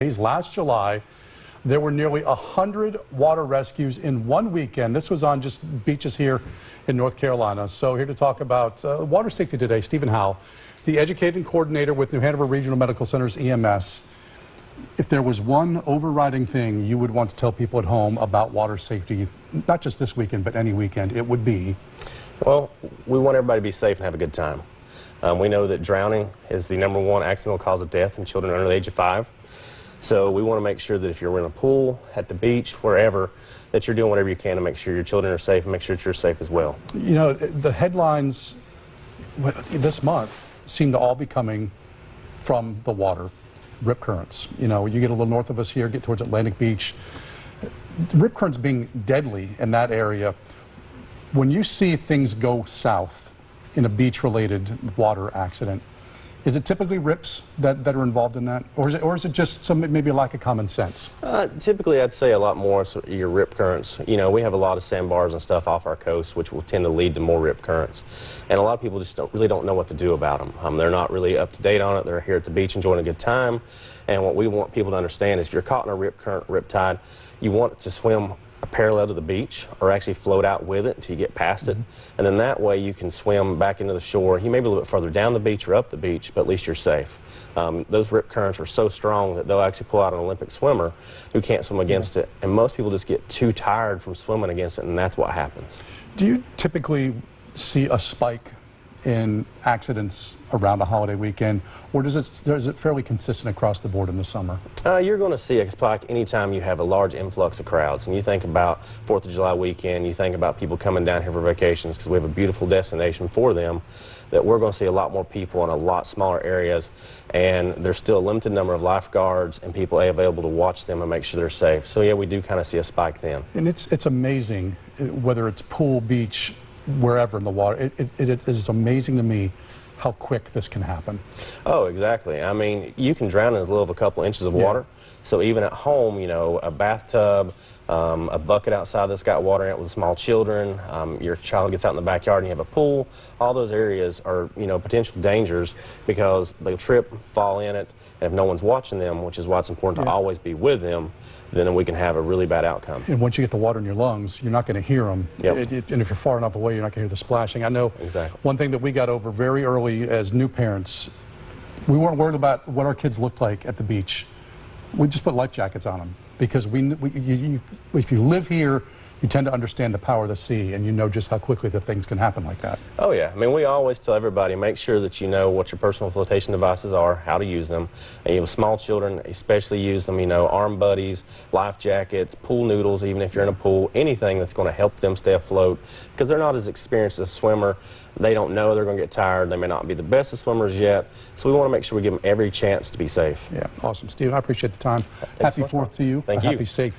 days. Last July, there were nearly 100 water rescues in one weekend. This was on just beaches here in North Carolina. So here to talk about water safety today, Stephen Howell, the educating coordinator with New Hanover Regional Medical Center's EMS. If there was one overriding thing you would want to tell people at home about water safety, not just this weekend, but any weekend, it would be? Well, we want everybody to be safe and have a good time. We know that drowning is the #1 accidental cause of death in children under the age of 5. So we want to make sure that if you're in a pool, at the beach, wherever, that you're doing whatever you can to make sure your children are safe and make sure that you're safe as well. You know, the headlines this month seem to all be coming from the water. Rip currents. You know, you get a little north of us here, get towards Atlantic Beach. Rip currents being deadly in that area. When you see things go south in a beach-related water accident, is it typically rips that are involved in that? Or is it just maybe a lack of common sense? Typically, I'd say a lot more your rip currents. You know, we have a lot of sandbars and stuff off our coast, which will tend to lead to more rip currents. And a lot of people just really don't know what to do about them. They're not really up to date on it. They're here at the beach enjoying a good time. And what we want people to understand is if you're caught in a rip current, rip tide, you want to swim parallel to the beach or actually float out with it until you get past it. And then that way you can swim back into the shore. You may be a little bit further down the beach or up the beach, but at least you're safe. Those rip currents are so strong that they'll actually pull out an Olympic swimmer who can't swim against it. And most people just get too tired from swimming against it, and that's what happens. Do you typically see a spike in accidents around a holiday weekend, or is it fairly consistent across the board in the summer? You're going to see a spike anytime you have a large influx of crowds. And you think about 4th of July weekend, you think about people coming down here for vacations because we have a beautiful destination for them, that we're going to see a lot more people in a lot smaller areas, and there's still a limited number of lifeguards and people available to watch them and make sure they're safe. So yeah, we do kind of see a spike then. And it's amazing, whether it's pool, beach, wherever in the water, it is amazing to me how quick this can happen. Oh, exactly. I mean, you can drown in as little of a couple inches of water. So even at home, you know, a bathtub, a bucket outside that's got water in it with small children, your child gets out in the backyard and you have a pool, all those areas are, you know, potential dangers because they'll trip, fall in it, and if no one's watching them, which is why it's important to always be with them, then we can have a really bad outcome. And once you get the water in your lungs, you're not going to hear them. And if you're far enough away, you're not going to hear the splashing. I know one thing that we got over very early as new parents, we weren't worried about what our kids looked like at the beach. We just put life jackets on them because if you live here, you tend to understand the power of the sea, and you know just how quickly the things can happen like that. Oh yeah, I mean, we always tell everybody, make sure that you know what your personal flotation devices are, how to use them. And you have small children, especially use them, you know, arm buddies, life jackets, pool noodles, even if you're in a pool, anything that's going to help them stay afloat, because they're not as experienced as a swimmer. They don't know, they're going to get tired, they may not be the best of swimmers yet, so we want to make sure we give them every chance to be safe. Yeah, awesome. Stephen, I appreciate the time. Happy 4th to you. Thank you. Happy, safe